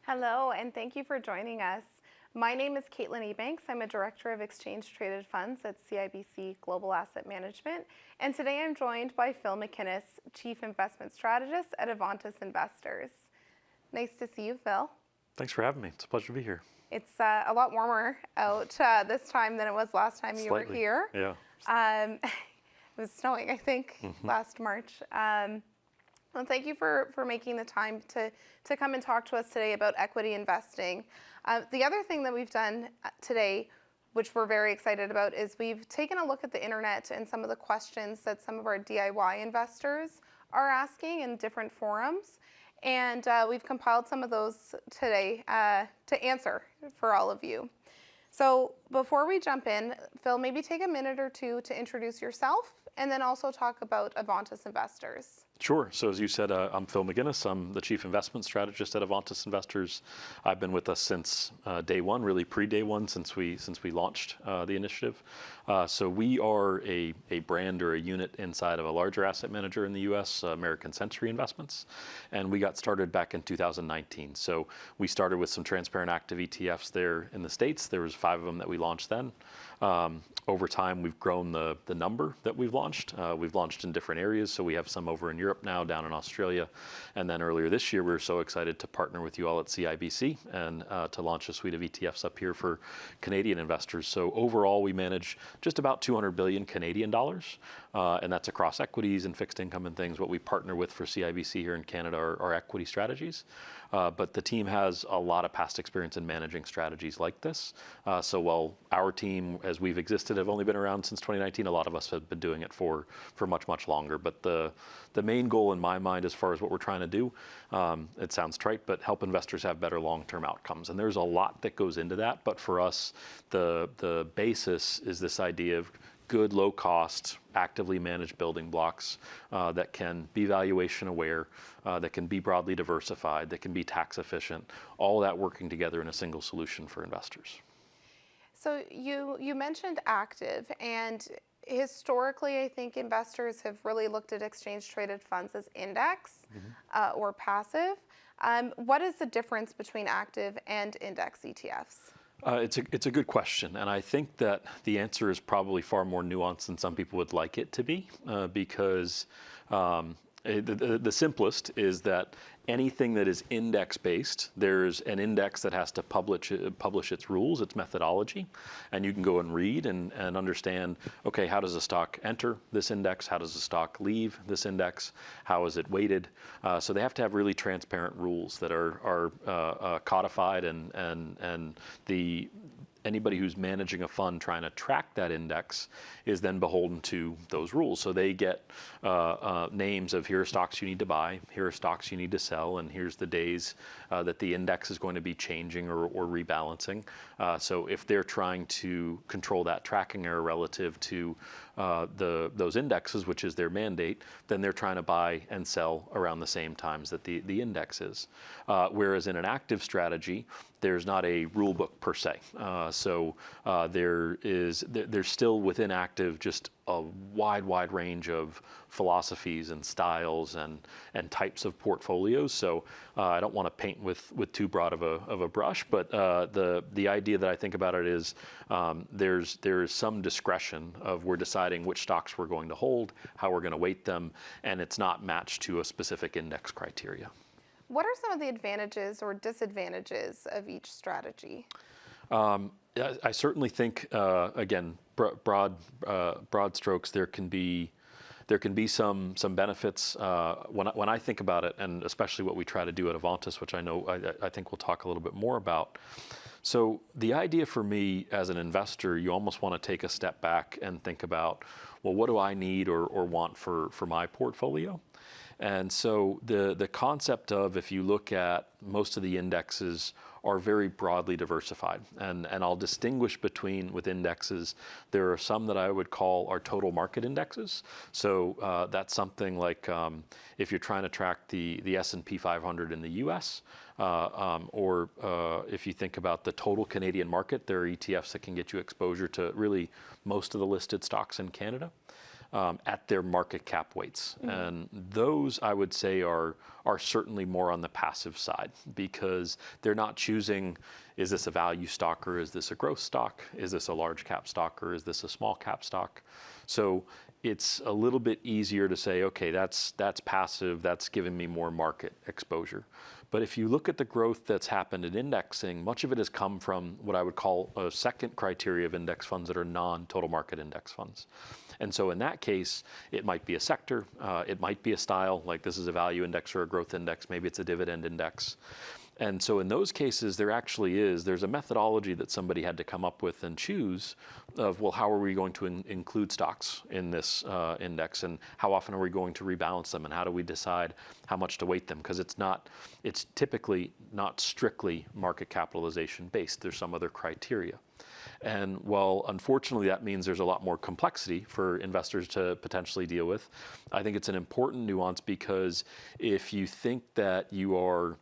Hello, and thank you for joining us. My name is Caitlin Ebanks. I'm a Director of Exchange Traded Funds at CIBC Global Asset Management, and today I'm joined by Phil McInnes, Chief Investment Strategist at Avantis Investors. Nice to see you, Phil. Thanks for having me. It's a pleasure to be here. It's a lot warmer out this time than it was last time you were here. Yeah. It was snowing, I think, last March. Well, thank you for making the time to come and talk to us today about equity investing. The other thing that we've done today, which we're very excited about, is we've taken a look at the internet and some of the questions that some of our DIY investors are asking in different forums. And we've compiled some of those today to answer for all of you. So before we jump in, Phil, maybe take a minute or two to introduce yourself and then also talk about Avantis Investors. Sure. So as you said, I'm Phil McInnes. I'm the Chief Investment Strategist at Avantis Investors. I've been with us since day one, really pre-day one, since we launched the initiative. So we are a brand or a unit inside of a larger asset manager in the U.S., American Century Investments, and we got started back in 2019. So we started with some transparent active ETFs there in the States. There was 5 of them that we launched then. Over time, we've grown the number that we've launched. We've launched in different areas, so we have some over in Europe now, down in Australia. And then earlier this year, we were so excited to partner with you all at CIBC and to launch a suite of ETFs up here for Canadian investors. So overall, we manage just about 200 billion Canadian dollars, and that's across equities and fixed income and things. What we partner with for CIBC here in Canada are equity strategies. But the team has a lot of past experience in managing strategies like this. So while our team, as we've existed, have only been around since 2019, a lot of us have been doing it for much, much longer. But the main goal in my mind, as far as what we're trying to do, it sounds trite, but help investors have better long-term outcomes. And there's a lot that goes into that. But for us, the basis is this idea of good, low-cost, actively managed building blocks that can be valuation aware, that can be broadly diversified, that can be tax efficient, all that working together in a single solution for investors. So you mentioned active, and historically, I think investors have really looked at exchange-traded funds as index or passive. What is the difference between active and index ETFs? It's a good question, and I think that the answer is probably far more nuanced than some people would like it to be, because the simplest is that anything that is index-based, there's an index that has to publish its rules, its methodology, and you can go and read and understand, okay, how does a stock enter this index? How does a stock leave this index? How is it weighted? So they have to have really transparent rules that are codified, and anybody who's managing a fund trying to track that index is then beholden to those rules. So they get names of here are stocks you need to buy, here are stocks you need to sell, and here's the days that the index is going to be changing or rebalancing. So if they're trying to control that tracking error relative to those indexes, which is their mandate, then they're trying to buy and sell around the same times that the index is. Whereas in an active strategy, there's not a rule book per se. So there's still within active just a wide range of philosophies and styles and types of portfolios. So I don't want to paint with too broad of a brush, but the idea that I think about it is there's some discretion of we're deciding which stocks we're going to hold, how we're going to weight them, and it's not matched to a specific index criteria. What are some of the advantages or disadvantages of each strategy? I certainly think, again, broad strokes, there can be some benefits. When I think about it, and especially what we try to do at Avantis, which I think we'll talk a little bit more about. So the idea for me as an investor, you almost want to take a step back and think about, well, what do I need or want for my portfolio? And so the concept of, if you look at most of the indexes, are very broadly diversified. And I'll distinguish with indexes, there are some that I would call our total market indexes. So that's something like if you're trying to track the S&P 500 in the US, or if you think about the total Canadian market, there are ETFs that can get you exposure to really most of the listed stocks in Canada. at their market cap weights. And those, I would say, are certainly more on the passive side, because they're not choosing, is this a value stock or is this a growth stock? Is this a large cap stock or is this a small cap stock? So it's a little bit easier to say, okay, that's passive, that's giving me more market exposure. But if you look at the growth that's happened in indexing, much of it has come from what I would call a second criteria of index funds that are non-total market index funds. And so in that case, it might be a sector, it might be a style, like this is a value index or a growth index, maybe it's a dividend index. And so in those cases, there's a methodology that somebody had to come up with and choose of, well, how are we going to include stocks in this index, and how often are we going to rebalance them, and how do we decide how much to weight them? Because it's typically not strictly market capitalization based. There's some other criteria. And while unfortunately that means there's a lot more complexity for investors to potentially deal with, I think it's an important nuance, because if you think that you are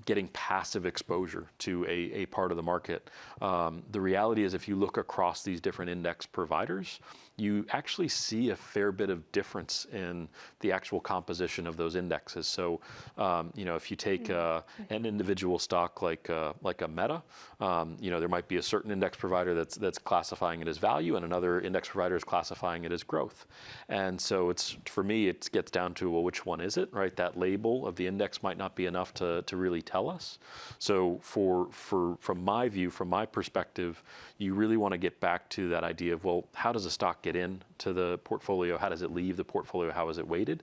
getting passive exposure to a part of the market, the reality is if you look across these different index providers, you actually see a fair bit of difference in the actual composition of those indexes. So, if you take an individual stock like a Meta, there might be a certain index provider that's classifying it as value, and another index provider is classifying it as growth. And so for me, it gets down to, well, which one is it, right? That label of the index might not be enough to really tell us. So from my view, from my perspective, you really want to get back to that idea of, well, how does a stock get into the portfolio? How does it leave the portfolio? How is it weighted?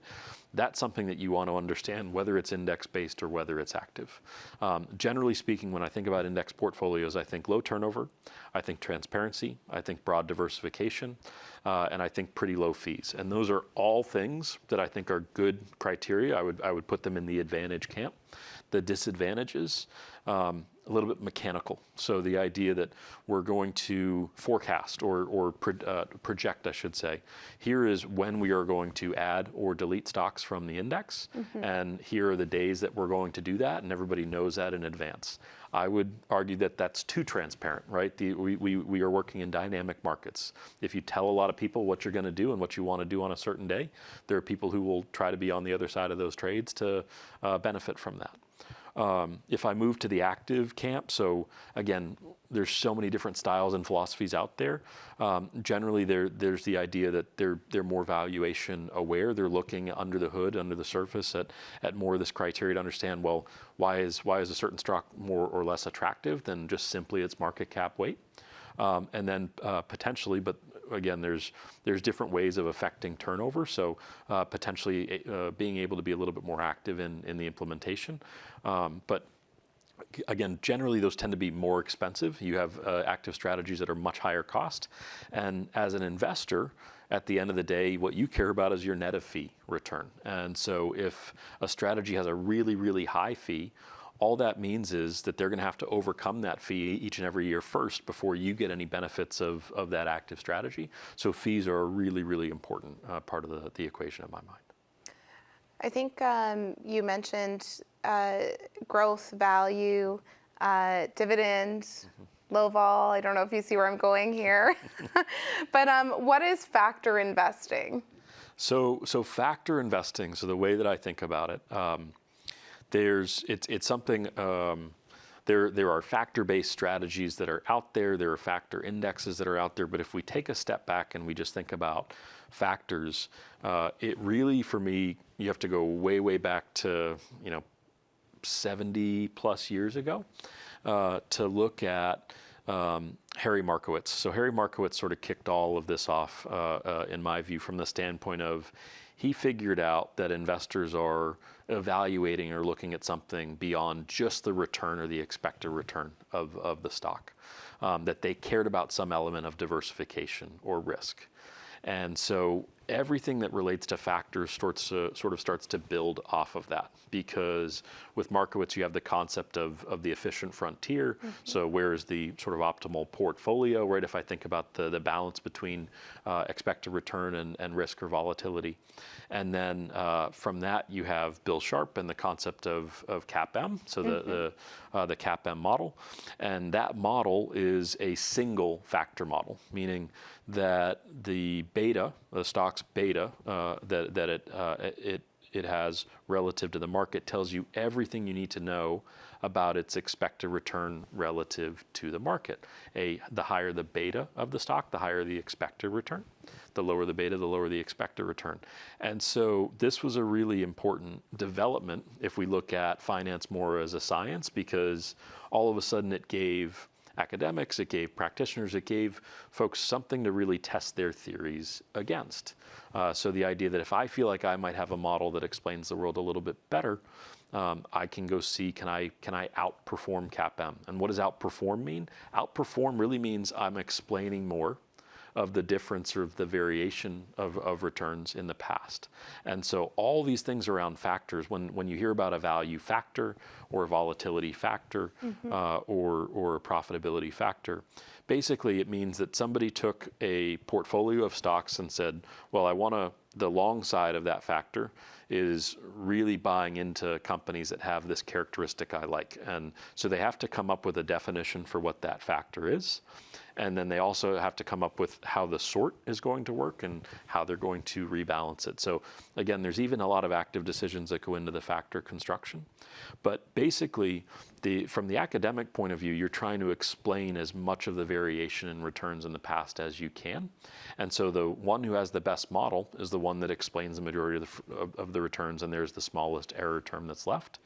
That's something that you want to understand, whether it's index-based or whether it's active. Generally speaking, when I think about index portfolios, I think low turnover, I think transparency, I think broad diversification, and I think pretty low fees. And those are all things that I think are good criteria. I would put them in the advantage camp. The disadvantages, a little bit mechanical. So the idea that we're going to forecast or project, I should say, here is when we are going to add or delete stocks from the index, and here are the days that we're going to do that, and everybody knows that in advance. I would argue that that's too transparent, right? We are working in dynamic markets. If you tell a lot of people what you're going to do and what you want to do on a certain day, there are people who will try to be on the other side of those trades to benefit from that. If I move to the active camp, so again, there's so many different styles and philosophies out there. Generally, there's the idea that they're more valuation aware. They're looking under the hood, under the surface at more of this criteria to understand, well, why is a certain stock more or less attractive than just simply its market cap weight? And then potentially, but again, there's different ways of affecting turnover. So potentially being able to be a little bit more active in the implementation. But again, generally those tend to be more expensive. You have active strategies that are much higher cost. And as an investor, at the end of the day, what you care about is your net of fee return. And so if a strategy has a really, really high fee, all that means is that they're going to have to overcome that fee each and every year first before you get any benefits of that active strategy. So fees are a really, really important part of the equation in my mind. I think you mentioned growth, value, dividend, low vol. I don't know if you see where I'm going here. But what is factor investing? So factor investing, so the way that I think about it, it's something, there are factor-based strategies that are out there. There are factor indexes that are out there. But if we take a step back and we just think about factors, it really, for me, you have to go way, way back to 70 plus years ago to look at Harry Markowitz. So Harry Markowitz sort of kicked all of this off, in my view, from the standpoint of he figured out that investors are evaluating or looking at something beyond just the return or the expected return of the stock, that they cared about some element of diversification or risk. And so everything that relates to factors starts to build off of that, because with Markowitz you have the concept of the efficient frontier. So where is the sort of optimal portfolio, right? If I think about the balance between expected return and risk or volatility. And then from that you have Bill Sharp and the concept of CAPM, so the CAPM model. And that model is a single factor model, meaning that the beta, the stock's beta, it has relative to the market tells you everything you need to know about its expected return relative to the market. The higher the beta of the stock, the higher the expected return. The lower the beta, the lower the expected return. And so this was a really important development if we look at finance more as a science, because all of a sudden it gave academics, it gave practitioners, it gave folks something to really test their theories against. So the idea that if I feel like I might have a model that explains the world a little bit better, I can go see, can I outperform CAPM? And what does outperform mean? Outperform really means I'm explaining more of the difference or of the variation of returns in the past. And so all these things around factors, when you hear about a value factor or a volatility factor or a profitability factor, basically it means that somebody took a portfolio of stocks and said, well, the long side of that factor is really buying into companies that have this characteristic I like. And so they have to come up with a definition for what that factor is. And then they also have to come up with how the sort is going to work and how they're going to rebalance it. So again, there's even a lot of active decisions that go into the factor construction. But basically, from the academic point of view, you're trying to explain as much of the variation in returns in the past as you can. And so the one who has the best model is the one that explains the majority of the returns, and there's the smallest error term that's left.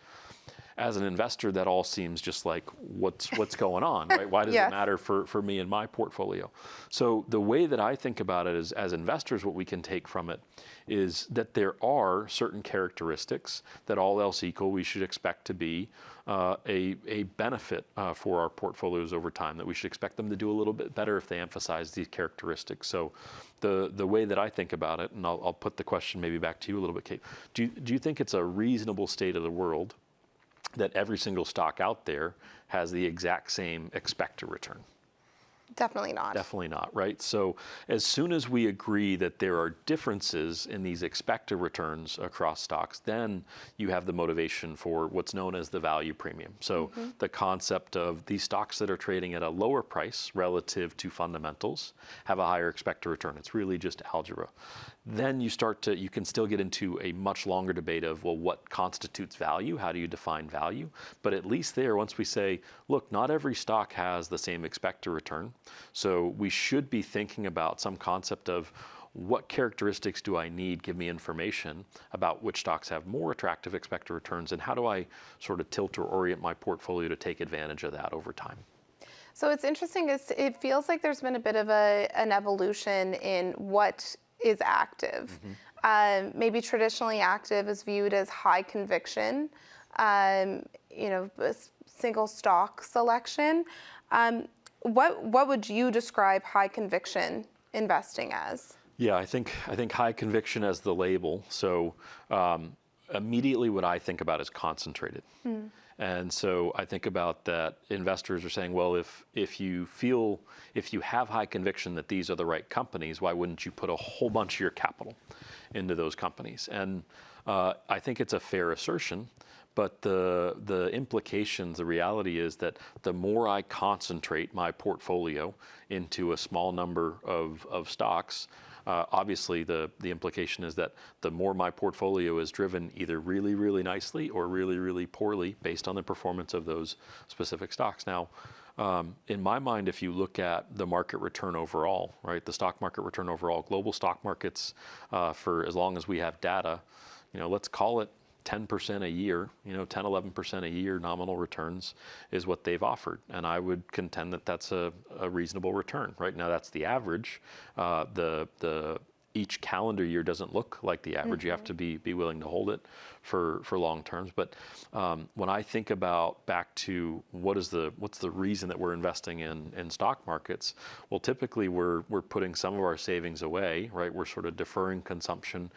As an investor, that all seems just like, what's going on, right? Why does it matter for me and my portfolio? So the way that I think about it is, as investors, what we can take from it is that there are certain characteristics that, all else equal, we should expect to be a benefit for our portfolios over time, that we should expect them to do a little bit better if they emphasize these characteristics. So the way that I think about it, and I'll put the question maybe back to you a little bit, Kate, do you think it's a reasonable state of the world that every single stock out there has the exact same expected return? Definitely not. Definitely not, right? So as soon as we agree that there are differences in these expected returns across stocks, then you have the motivation for what's known as the value premium. So the concept of these stocks that are trading at a lower price relative to fundamentals have a higher expected return. It's really just algebra. Then you can still get into a much longer debate of, well, what constitutes value? How do you define value? But at least there, once we say, look, not every stock has the same expected return. So we should be thinking about some concept of, what characteristics do I need? Give me information about which stocks have more attractive expected returns, and how do I sort of tilt or orient my portfolio to take advantage of that over time? So it's interesting, it feels like there's been a bit of an evolution in what is active. Maybe traditionally active is viewed as high conviction, single stock selection. What would you describe high conviction investing as? Yeah, I think high conviction as the label. So immediately what I think about is concentrated. And so I think about that investors are saying, well, if you have high conviction that these are the right companies, why wouldn't you put a whole bunch of your capital into those companies? And I think it's a fair assertion, but the implications, the reality is that the more I concentrate my portfolio into a small number of stocks, obviously the implication is that the more my portfolio is driven either really, really nicely or really, really poorly based on the performance of those specific stocks. Now, in my mind, if you look at the market return overall, right, the stock market return overall, global stock markets, for as long as we have data, let's call it 10% a year, 10, 11% a year nominal returns is what they've offered. And I would contend that that's a reasonable return. Right now, that's the average. Each calendar year doesn't look like the average. You have to be willing to hold it for long terms. But when I think about back to what's the reason that we're investing in stock markets, well, typically we're putting some of our savings away, right? We're sort of deferring consumption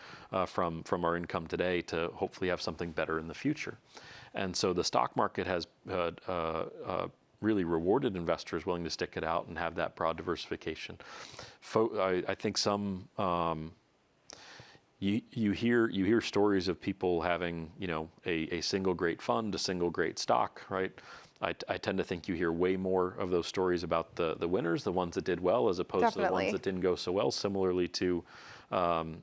from our income today to hopefully have something better in the future. And so the stock market has really rewarded investors willing to stick it out and have that broad diversification. I think some you hear stories of people having a single great fund, a single great stock, right? I tend to think you hear way more of those stories about the winners, the ones that did well, as opposed to the ones that didn't go so well. Similarly to, oh,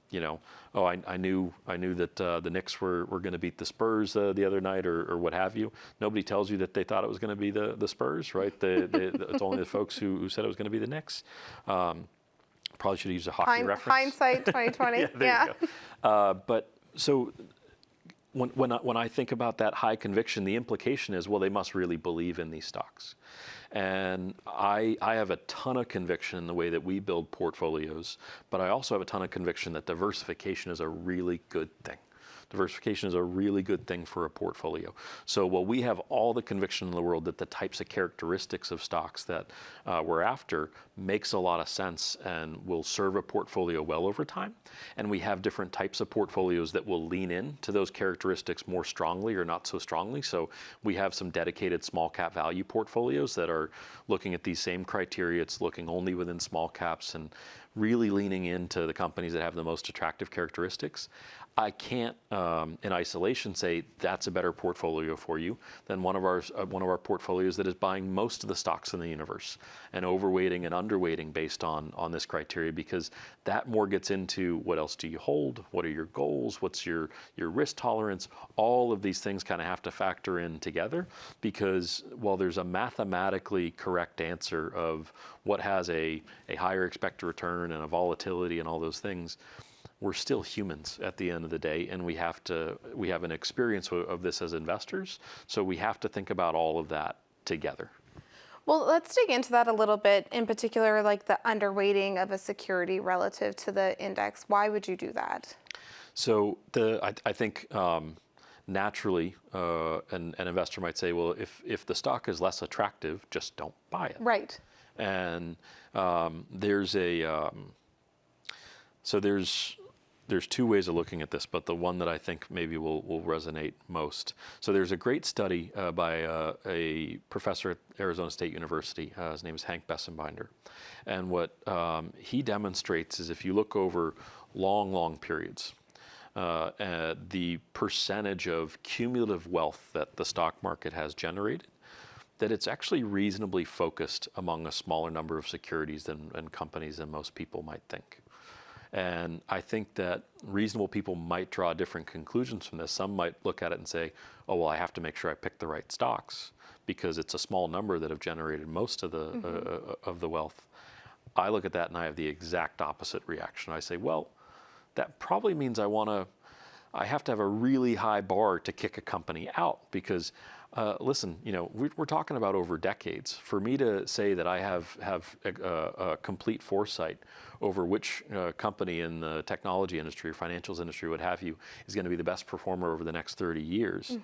I knew that the Knicks were going to beat the Spurs the other night, or what have you. Nobody tells you that they thought it was going to be the Spurs, right? It's only the folks who said it was going to be the Knicks. Probably should have used a hockey reference. Hindsight 2020. There you go. But so when I think about that high conviction, the implication is, well, they must really believe in these stocks. And I have a ton of conviction in the way that we build portfolios, but I also have a ton of conviction that diversification is a really good thing. Diversification is a really good thing for a portfolio. So while we have all the conviction in the world that the types of characteristics of stocks that we're after makes a lot of sense and will serve a portfolio well over time, and we have different types of portfolios that will lean in to those characteristics more strongly or not so strongly. So we have some dedicated small cap value portfolios that are looking at these same criteria. It's looking only within small caps and really leaning into the companies that have the most attractive characteristics. I can't, in isolation, say that's a better portfolio for you than one of our portfolios that is buying most of the stocks in the universe and overweighting and underweighting based on this criteria, because that more gets into what else do you hold, what are your goals, what's your risk tolerance. All of these things kind of have to factor in together, because while there's a mathematically correct answer of what has a higher expected return and a volatility and all those things, we're still humans at the end of the day, and we have an experience of this as investors, so we have to think about all of that together. Well, let's dig into that a little bit, in particular, like the underweighting of a security relative to the index. Why would you do that? So I think naturally an investor might say, well, if the stock is less attractive, just don't buy it. Right. And there's two ways of looking at this, but the one that I think maybe will resonate most. So there's a great study by a professor at Arizona State University. His name is Hank Bessenbinder. And what he demonstrates is, if you look over long periods, the percentage of cumulative wealth that the stock market has generated, that it's actually reasonably focused among a smaller number of securities and companies than most people might think. And I think that reasonable people might draw different conclusions from this. Some might look at it and say, oh, well, I have to make sure I pick the right stocks because it's a small number that have generated most of the wealth. I look at that and I have the exact opposite reaction. I say, well, that probably means I have to have a really high bar to kick a company out, because listen, we're talking about over decades. For me to say that I have a complete foresight over which company in the technology industry or financials industry, what have you, is going to be the best performer over the next 30 years.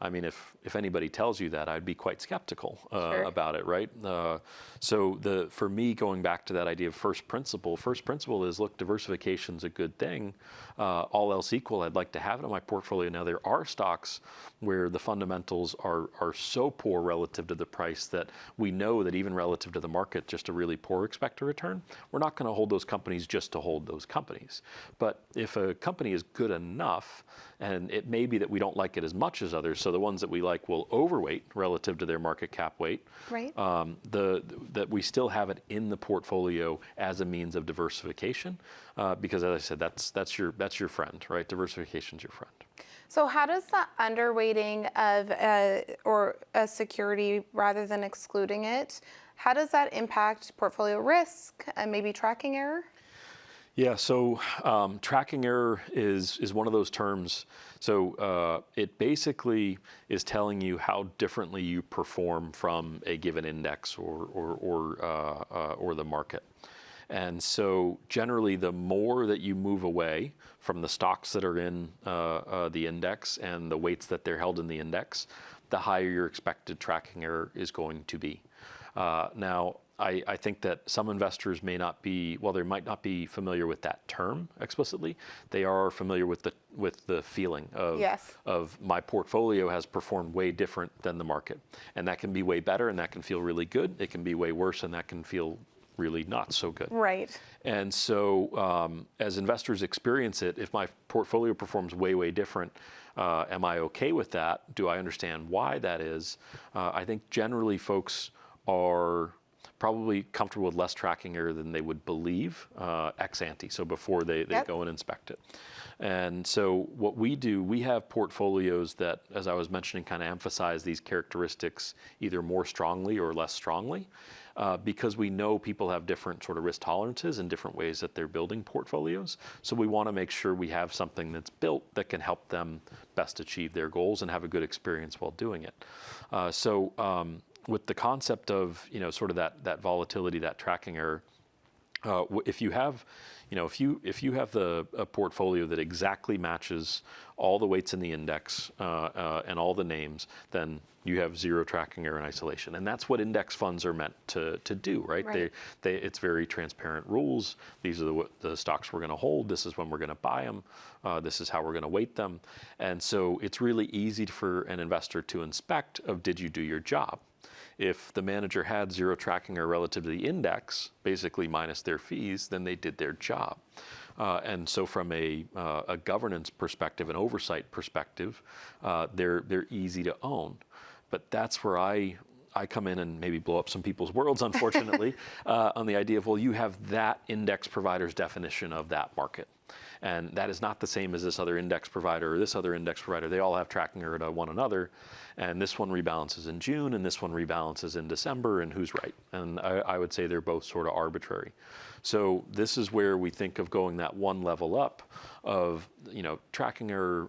I mean, if anybody tells you that, I'd be quite skeptical about it, right? So for me, going back to that idea of first principle is, look, diversification's a good thing. All else equal, I'd like to have it in my portfolio. Now, there are stocks where the fundamentals are so poor relative to the price that we know that even relative to the market, just a really poor expected return, we're not going to hold those companies just to hold those companies. But if a company is good enough, and it may be that we don't like it as much as others, so the ones that we like will overweight relative to their market cap weight, right? That we still have it in the portfolio as a means of diversification, because as I said, that's your friend, right? Diversification's your friend. So how does the underweighting of a security rather than excluding it, how does that impact portfolio risk and maybe tracking error? Yeah, so tracking error is one of those terms. So it basically is telling you how differently you perform from a given index or the market. And so generally, the more that you move away from the stocks that are in the index and the weights that they're held in the index, the higher your expected tracking error is going to be. Now, I think that some investors may not be, well, they might not be familiar with that term explicitly. They are familiar with the feeling of, yes, of my portfolio has performed way different than the market. And that can be way better and that can feel really good. It can be way worse and that can feel really not so good. Right. And so as investors experience it, if my portfolio performs way, way different, am I okay with that? Do I understand why that is? I think generally folks are probably comfortable with less tracking error than they would believe ex ante, so before they go and inspect it. And so what we do, we have portfolios that, as I was mentioning, kind of emphasize these characteristics either more strongly or less strongly, because we know people have different sort of risk tolerances and different ways that they're building portfolios. So we want to make sure we have something that's built that can help them best achieve their goals and have a good experience while doing it. With the concept of, sort of that volatility, that tracking error, if you have, if you have a portfolio that exactly matches all the weights in the index and all the names, then you have zero tracking error in isolation. And that's what index funds are meant to do, right? It's very transparent rules. These are the stocks we're going to hold. This is when we're going to buy them. This is how we're going to weight them. And so it's really easy for an investor to inspect of, did you do your job? If the manager had zero tracking error relative to the index, basically minus their fees, then they did their job. And so from a governance perspective, an oversight perspective, they're easy to own. But that's where I come in and maybe blow up some people's worlds, unfortunately, on the idea of, well, you have that index provider's definition of that market. And that is not the same as this other index provider or this other index provider. They all have tracking error to one another. And this one rebalances in June and this one rebalances in December, and who's right? And I would say they're both sort of arbitrary. So this is where we think of going that one level up of, tracking error,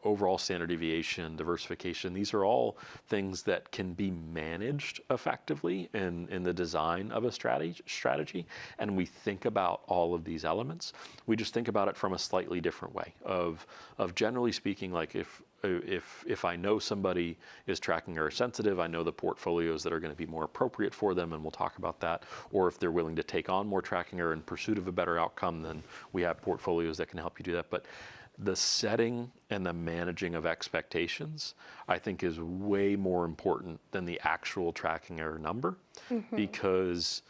overall standard deviation, diversification. These are all things that can be managed effectively in the design of a strategy. And we think about all of these elements. We just think about it from a slightly different way of generally speaking, like if I know somebody is tracking error sensitive, I know the portfolios that are going to be more appropriate for them, and we'll talk about that. Or if they're willing to take on more tracking error in pursuit of a better outcome, then we have portfolios that can help you do that. But the setting and the managing of expectations, I think, is way more important than the actual tracking error number, because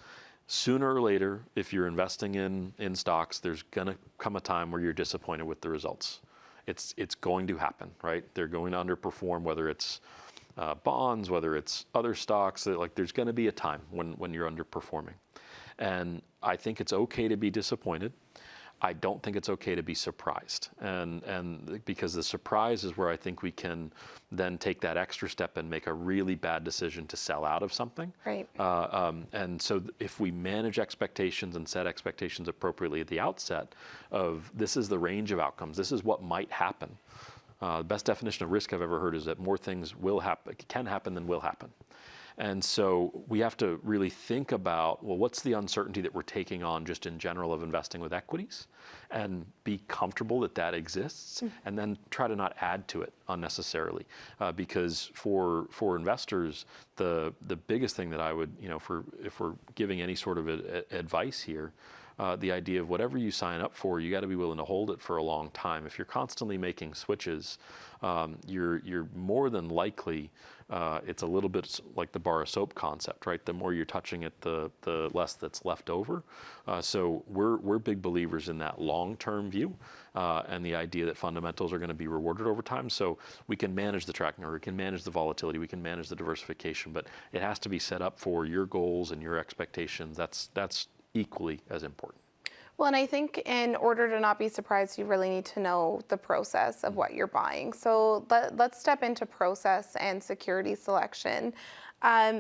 sooner or later, if you're investing in stocks, there's going to come a time where you're disappointed with the results. It's going to happen, right? They're going to underperform, whether it's bonds, whether it's other stocks. Like, there's going to be a time when you're underperforming. And I think it's okay to be disappointed. I don't think it's okay to be surprised. And because the surprise is where I think we can then take that extra step and make a really bad decision to sell out of something. Right. And so if we manage expectations and set expectations appropriately at the outset of, this is the range of outcomes, this is what might happen. The best definition of risk I've ever heard is that more things can happen than will happen. And so we have to really think about, well, what's the uncertainty that we're taking on just in general of investing with equities, and be comfortable that that exists, and then try to not add to it unnecessarily. Because for investors, the biggest thing that I would, if we're giving any sort of advice here, the idea of whatever you sign up for, you got to be willing to hold it for a long time. If you're constantly making switches, you're more than likely, it's a little bit like the bar of soap concept, right? The more you're touching it, the less that's left over. So we're big believers in that long-term view, and the idea that fundamentals are going to be rewarded over time. So we can manage the tracking, or we can manage the volatility, we can manage the diversification, but it has to be set up for your goals and your expectations. That's equally as important. Well, and I think in order to not be surprised, you really need to know the process of what you're buying. So let's step into process and security selection.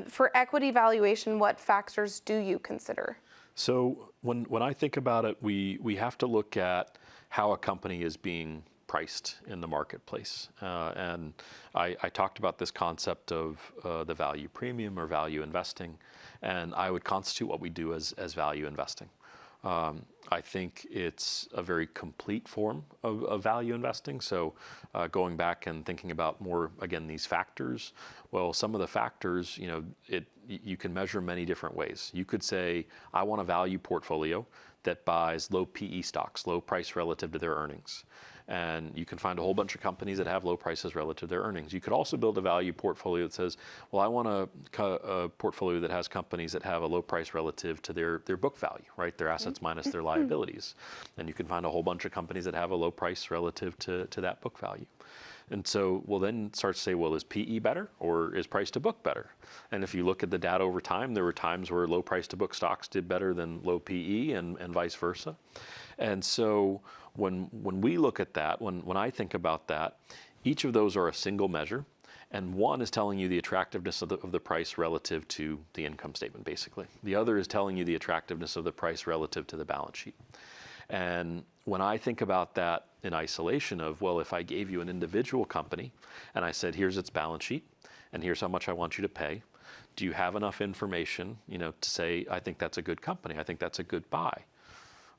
For equity valuation, what factors do you consider? So when I think about it, we have to look at how a company is being priced in the marketplace. And I talked about this concept of the value premium or value investing, and I would constitute what we do as value investing. I think it's a very complete form of value investing. So going back and thinking about more, again, these factors, well, some of the factors, you can measure many different ways. You could say, I want a value portfolio that buys low PE stocks, low price relative to their earnings. And you can find a whole bunch of companies that have low prices relative to their earnings. You could also build a value portfolio that says, well, I want a portfolio that has companies that have a low price relative to their book value, right? Their assets minus their liabilities. And you can find a whole bunch of companies that have a low price relative to that book value. And so we'll then start to say, well, is PE better or is price to book better? And if you look at the data over time, there were times where low price to book stocks did better than low PE and vice versa. And so when we look at that, when I think about that, each of those are a single measure. And one is telling you the attractiveness of the price relative to the income statement, basically. The other is telling you the attractiveness of the price relative to the balance sheet. And when I think about that in isolation of, well, if I gave you an individual company and I said, here's its balance sheet and here's how much I want you to pay, do you have enough information, to say, I think that's a good company, I think that's a good buy?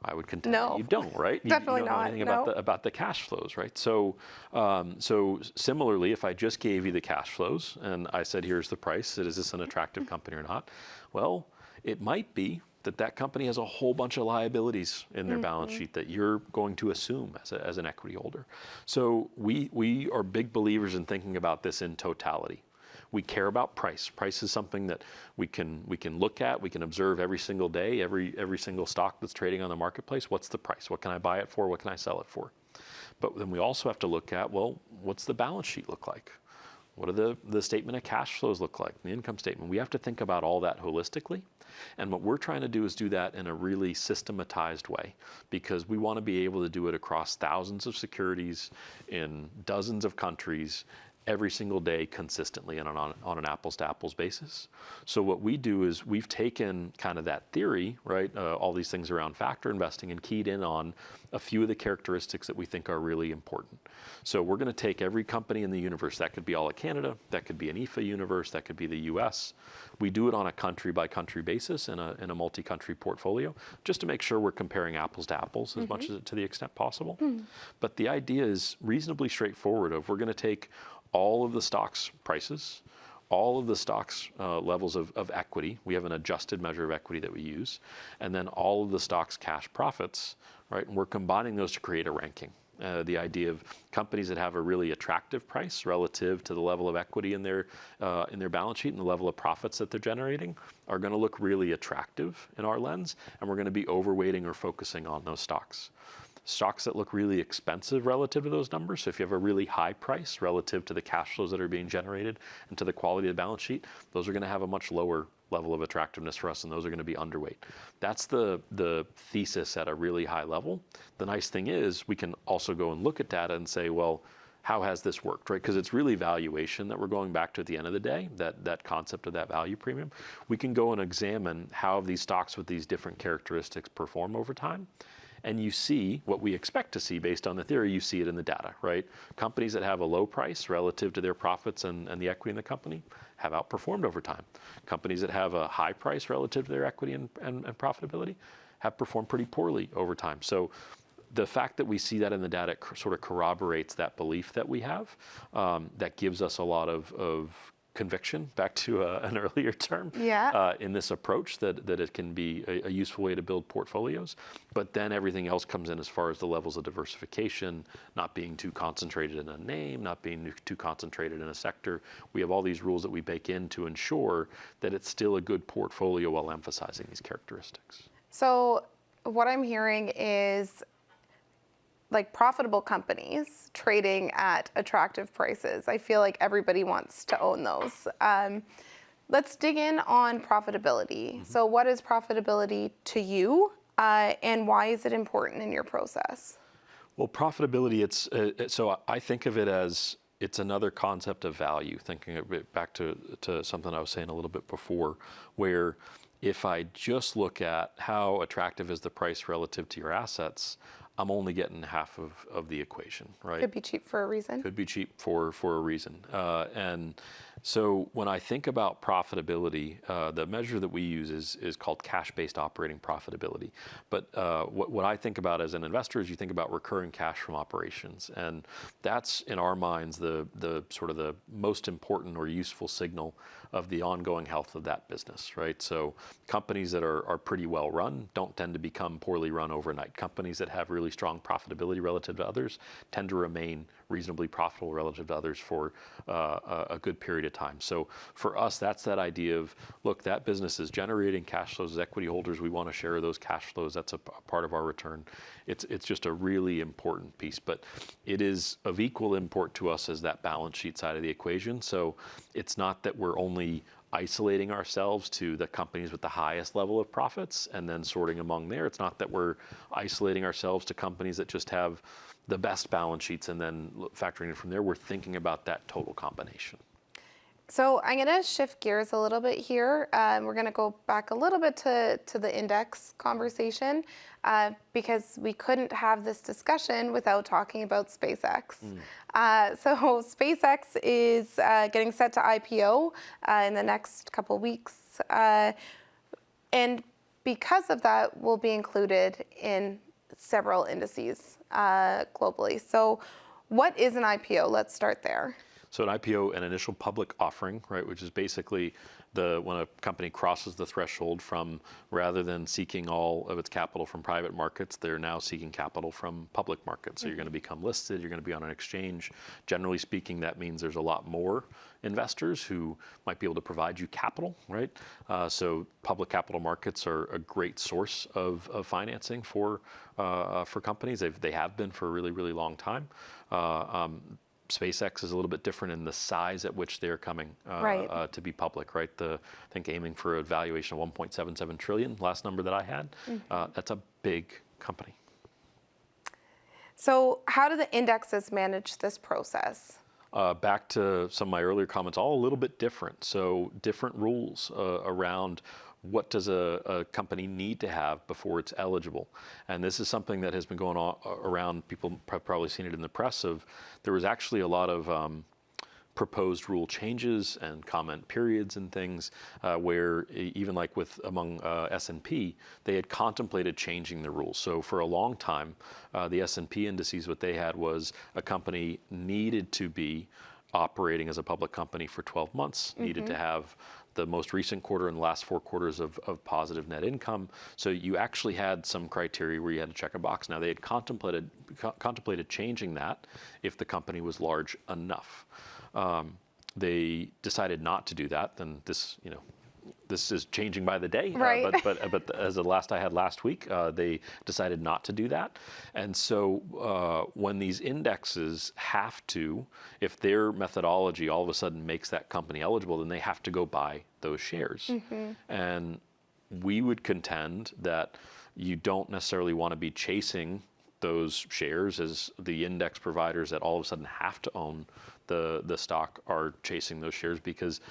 I would contend that you don't, right? Definitely you don't know not. anything No. about the cash flows, right? So similarly, if I just gave you the cash flows and I said, here's the price, is this an attractive company or not? Well, it might be that company has a whole bunch of liabilities in their balance sheet that you're going to assume as an equity holder. So we are big believers in thinking about this in totality. We care about price. Price is something that we can look at, we can observe every single day, every single stock that's trading on the marketplace. What's the price? What can I buy it for? What can I sell it for? But then we also have to look at, well, what's the balance sheet look like? What do the statement of cash flows look like, the income statement? We have to think about all that holistically. And what we're trying to do is do that in a really systematized way, because we want to be able to do it across thousands of securities in dozens of countries every single day consistently and on an apples-to-apples basis. So what we do is we've taken kind of that theory, right, all these things around factor investing, and keyed in on a few of the characteristics that we think are really important. So we're going to take every company in the universe. That could be all of Canada, that could be an EFA universe, that could be the US. We do it on a country-by-country basis in a multi-country portfolio, just to make sure we're comparing apples to apples as much as to the extent possible. But the idea is reasonably straightforward of, we're going to take all of the stocks prices, all of the stocks levels of equity. We have an adjusted measure of equity that we use, and then all of the stocks cash profits, right? And we're combining those to create a ranking. The idea of companies that have a really attractive price relative to the level of equity in their balance sheet and the level of profits that they're generating are going to look really attractive in our lens, and we're going to be overweighting or focusing on those stocks. Stocks that look really expensive relative to those numbers, so if you have a really high price relative to the cash flows that are being generated and to the quality of the balance sheet, those are going to have a much lower level of attractiveness for us, and those are going to be underweight. That's the thesis at a really high level. The nice thing is we can also go and look at data and say, well, how has this worked, right? Because it's really valuation that we're going back to at the end of the day, that concept of that value premium. We can go and examine how these stocks with these different characteristics perform over time. And you see what we expect to see based on the theory. You see it in the data, right? Companies that have a low price relative to their profits and the equity in the company have outperformed over time. Companies that have a high price relative to their equity and profitability have performed pretty poorly over time. So the fact that we see that in the data sort of corroborates that belief that we have. That gives us a lot of conviction, back to an earlier term, in this approach, that it can be a useful way to build portfolios. But then everything else comes in as far as the levels of diversification, not being too concentrated in a name, not being too concentrated in a sector. We have all these rules that we bake in to ensure that it's still a good portfolio while emphasizing these characteristics. So what I'm hearing is, like, profitable companies trading at attractive prices. I feel like everybody wants to own those. Let's dig in on profitability. So what is profitability to you, and why is it important in your process? Well, profitability, so I think of it as, it's another concept of value, thinking a bit back to something I was saying a little bit before, where if I just look at how attractive is the price relative to your assets, I'm only getting half of the equation, right? Could be cheap for a reason. Could be cheap for a reason. And So when I think about profitability, the measure that we use is called cash-based operating profitability. But what I think about as an investor is you think about recurring cash from operations, and that's in our minds the sort of the most important or useful signal of the ongoing health of that business, right? So companies that are pretty well run don't tend to become poorly run overnight. Companies that have really strong profitability relative to others tend to remain reasonably profitable relative to others for a good period of time. So for us, that's that idea of, look, that business is generating cash flows as equity holders. We want to share those cash flows. That's a part of our return. It's just a really important piece, but it is of equal import to us as that balance sheet side of the equation. So it's not that we're only isolating ourselves to the companies with the highest level of profits and then sorting among there. It's not that we're isolating ourselves to companies that just have the best balance sheets and then factoring in from there. We're thinking about that total combination. So I'm going to shift gears a little bit here. We're going to go back a little bit to the index conversation because we couldn't have this discussion without talking about SpaceX. So SpaceX is getting set to IPO in the next couple weeks. And because of that, will be included in several indices globally. So what is an IPO? Let's start there. So an IPO, an initial public offering, right, which is basically when a company crosses the threshold from, rather than seeking all of its capital from private markets, they're now seeking capital from public markets. So you're going to become listed, you're going to be on an exchange. Generally speaking, that means there's a lot more investors who might be able to provide you capital, right? So public capital markets are a great source of financing for companies. They have been for a really, really long time. SpaceX is a little bit different in the size at which they're coming to be public, right? I think aiming for a valuation of 1.77 trillion, last number that I had. That's a big company. So how do the indexes manage this process? Back to some of my earlier comments, all a little bit different. So different rules around what does a company need to have before it's eligible? And this is something that has been going on around. People have probably seen it in the press. There was actually a lot of proposed rule changes and comment periods and things where even like among S&P, they had contemplated changing the rules. So for a long time, the S&P indices, what they had was a company needed to be operating as a public company for 12 months, needed to have the most recent quarter and the last 4 quarters of positive net income. So you actually had some criteria where you had to check a box. Now they had contemplated changing that if the company was large enough. They decided not to do that. Then this is changing by the day. Right. But as the last I had last week, they decided not to do that. And so when these indexes have to, if their methodology all of a sudden makes that company eligible, then they have to go buy those shares. And we would contend that you don't necessarily want to be chasing those shares as the index providers that all of a sudden have to own the stock are chasing those shares, because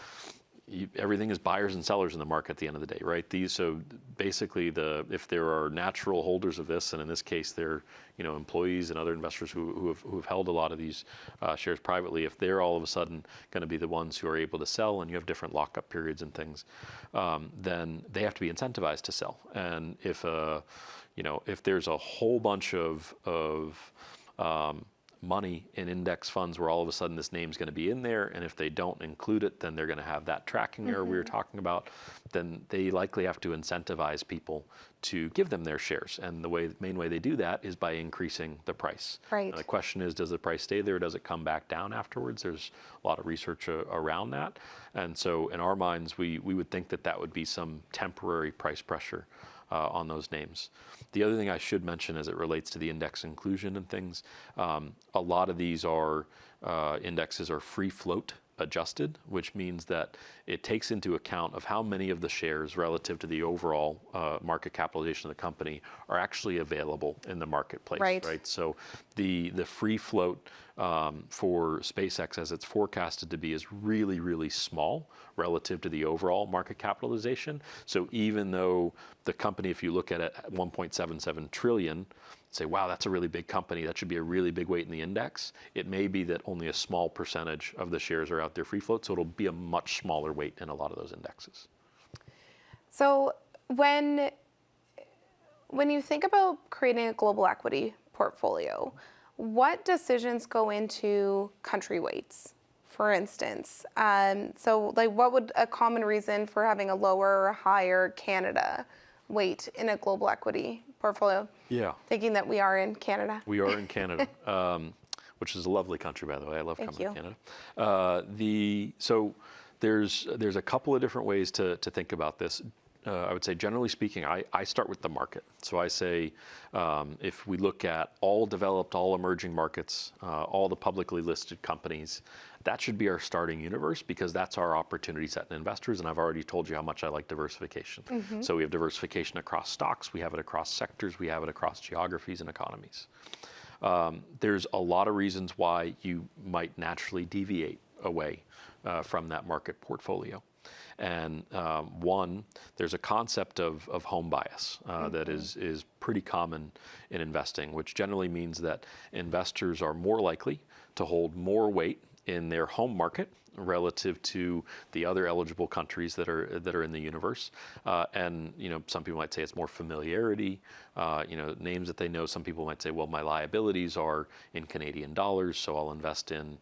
everything is buyers and sellers in the market at the end of the day, right? So basically, if there are natural holders of this, and in this case, they're employees and other investors who have held a lot of these shares privately, if they're all of a sudden going to be the ones who are able to sell, and you have different lockup periods and things, then they have to be incentivized to sell. And if there's a whole bunch of money in index funds where all of a sudden this name's going to be in there, and if they don't include it, then they're going to have that tracking error we were talking about, then they likely have to incentivize people to give them their shares. And the main way they do that is by increasing the price. Right. And the question is, does the price stay there? Does it come back down afterwards? There's a lot of research around that. And so in our minds, we would think that would be some temporary price pressure on those names. The other thing I should mention as it relates to the index inclusion and things, a lot of these indexes are free float adjusted, which means that it takes into account of how many of the shares relative to the overall market capitalization of the company are actually available in the marketplace. Right? So the free float for SpaceX, as it's forecasted to be, is really, really small relative to the overall market capitalization. So even though the company, if you look at it, at 1.77 trillion, say, wow, that's a really big company. That should be a really big weight in the index. It may be that only a small percentage of the shares are out there free float, so it'll be a much smaller weight in a lot of those indexes. So when you think about creating a global equity portfolio, what decisions go into country weights, for instance? So like what would a common reason for having a lower or higher Canada weight in a global equity portfolio? Yeah. Thinking that we are in Canada. We are in Canada, which is a lovely country, by the way. I love coming to Canada. So there's a couple of different ways to think about this. I would say, generally speaking, I start with the market. So I say, if we look at all developed, all emerging markets, all the publicly listed companies, that should be our starting universe, because that's our opportunity set in investors. And I've already told you how much I like diversification. So we have diversification across stocks, we have it across sectors, we have it across geographies and economies. There's a lot of reasons why you might naturally deviate away from that market portfolio. And one, there's a concept of home bias that is pretty common in investing, which generally means that investors are more likely to hold more weight in their home market relative to the other eligible countries that are in the universe. And some people might say it's more familiarity, names that they know. Some people might say, well, my liabilities are in Canadian dollars, so I'll invest in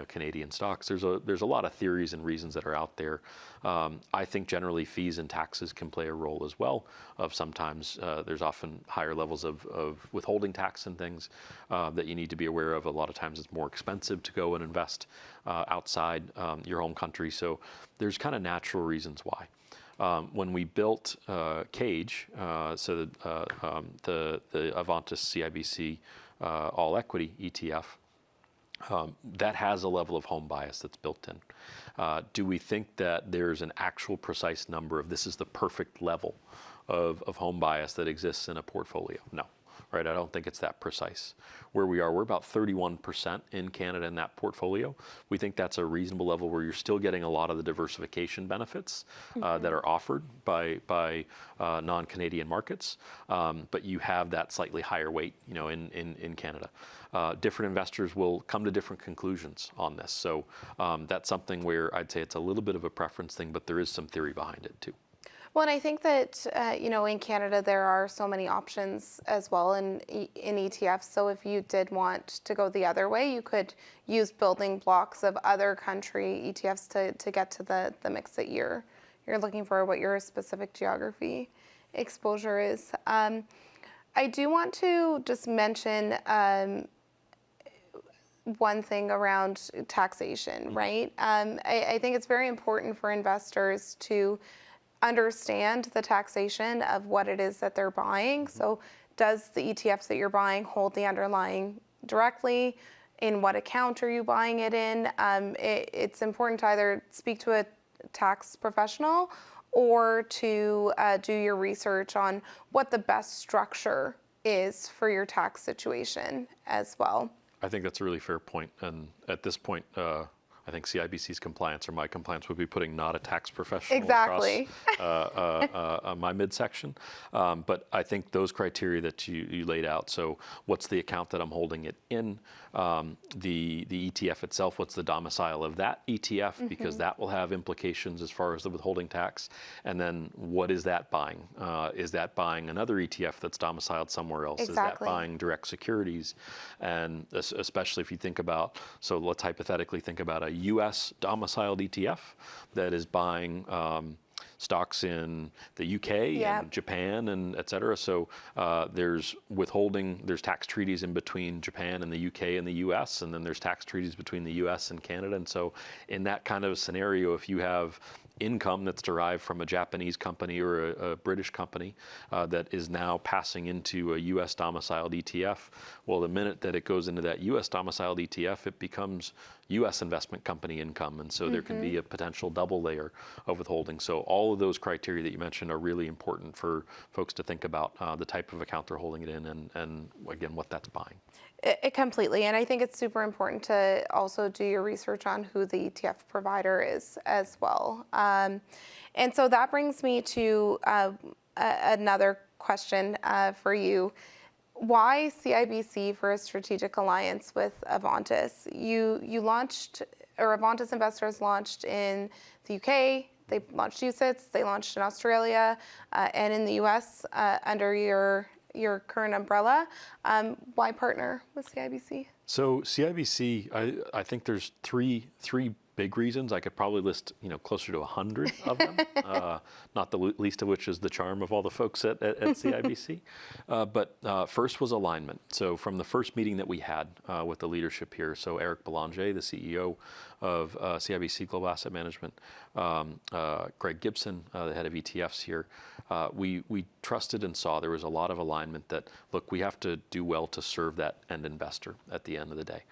Canadian stocks. There's a lot of theories and reasons that are out there. I think generally fees and taxes can play a role as well. Sometimes there's often higher levels of withholding tax and things that you need to be aware of. A lot of times it's more expensive to go and invest outside your home country. So there's kind of natural reasons why. When we built Cage, so the Avantis CIBC all equity ETF, that has a level of home bias that's built in. Do we think that there's an actual precise number of this is the perfect level of home bias that exists in a portfolio? No. Right, I don't think it's that precise. Where we are, we're about 31% in Canada in that portfolio. We think that's a reasonable level where you're still getting a lot of the diversification benefits that are offered by non-Canadian markets, but you have that slightly higher weight, in Canada. Different investors will come to different conclusions on this. So that's something where I'd say it's a little bit of a preference thing, but there is some theory behind it too. Well, and I think that, in Canada, there are so many options as well in ETFs. So if you did want to go the other way, you could use building blocks of other country ETFs to get to the mix that you're looking for, what your specific geography exposure is. I do want to just mention one thing around taxation, right? I think it's very important for investors to understand the taxation of what it is that they're buying. So does the ETFs that you're buying hold the underlying directly? In what account are you buying it in? It's important to either speak to a tax professional or to do your research on what the best structure is for your tax situation as well. I think that's a really fair point. And at this point, I think CIBC's compliance or my compliance would be putting not a tax professional across my midsection. But I think those criteria that you laid out, so what's the account that I'm holding it in, the ETF itself, what's the domicile of that ETF, because that will have implications as far as the withholding tax, and then what is that buying? Is that buying another ETF that's domiciled somewhere else? Exactly. Is that buying direct securities? And especially if you think about, so let's hypothetically think about a U.S. domiciled ETF that is buying stocks in the UK and Japan and et cetera. So there's withholding, there's tax treaties in between Japan and the UK and the US, and then there's tax treaties between the US and Canada. And so in that kind of scenario, if you have income that's derived from a Japanese company or a British company that is now passing into a US domiciled ETF, well, the minute that it goes into that US domiciled ETF, it becomes US investment company income. And so there can be a potential double layer of withholding. So all of those criteria that you mentioned are really important for folks to think about the type of account they're holding it in and again, what that's buying. It completely, and I think it's super important to also do your research on who the ETF provider is as well. And so that brings me to another question for you. why CIBC for a strategic alliance with Avantis? You launched, or Avantis Investors launched in the UK, they launched UCITS, they launched in Australia, and in the US under your current umbrella. Why partner with CIBC? So CIBC, I think there's three big reasons. I could probably list closer to 100 of them. Not the least of which is the charm of all the folks at CIBC. But first was alignment. So from the first meeting that we had with the leadership here, so Eric Belanger, the CEO of CIBC Global Asset Management, Greg Gibson, the head of ETFs here, we trusted and saw there was a lot of alignment that, look, we have to do well to serve that end investor at the end of the day.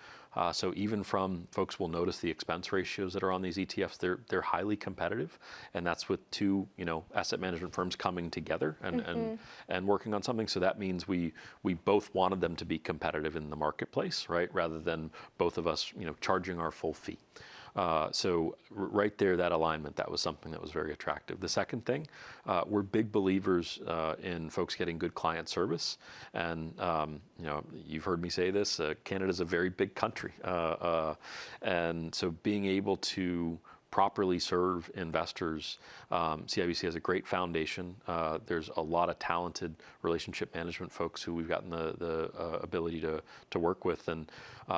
So even from folks will notice the expense ratios that are on these ETFs, they're highly competitive, and that's with two asset management firms coming together and working on something. So that means we both wanted them to be competitive in the marketplace, right, rather than both of us charging our full fee. So right there, that alignment, that was something that was very attractive. The second thing, we're big believers in folks getting good client service. And, you've heard me say this, Canada's a very big country. And so being able to properly serve investors, CIBC has a great foundation. There's a lot of talented relationship management folks who we've gotten the ability to work with. And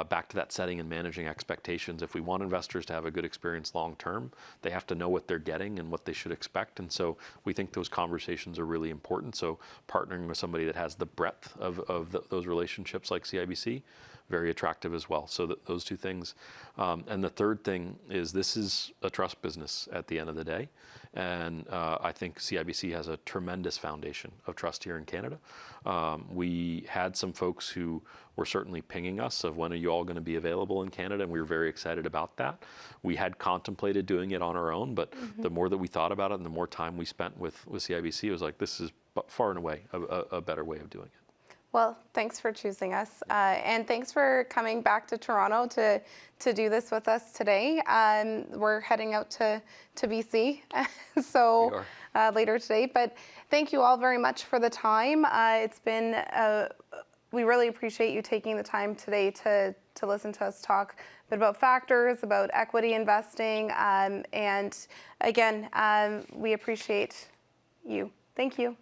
back to that setting and managing expectations. If we want investors to have a good experience long term, they have to know what they're getting and what they should expect. And so we think those conversations are really important. So partnering with somebody that has the breadth of those relationships like CIBC, very attractive as well. So those two things. And the third thing is this is a trust business at the end of the day. And I think CIBC has a tremendous foundation of trust here in Canada. We had some folks who were certainly pinging us of when are you all going to be available in Canada, and we were very excited about that. We had contemplated doing it on our own, but the more that we thought about it and the more time we spent with CIBC, it was like, this is far and away a better way of doing it. Well, thanks for choosing us, and thanks for coming back to Toronto to do this with us today. We're heading out to BC, so later today. But thank you all very much for the time. It's been we really appreciate you taking the time today to listen to us talk a bit about factors, about equity investing, and again, we appreciate you. Thank you.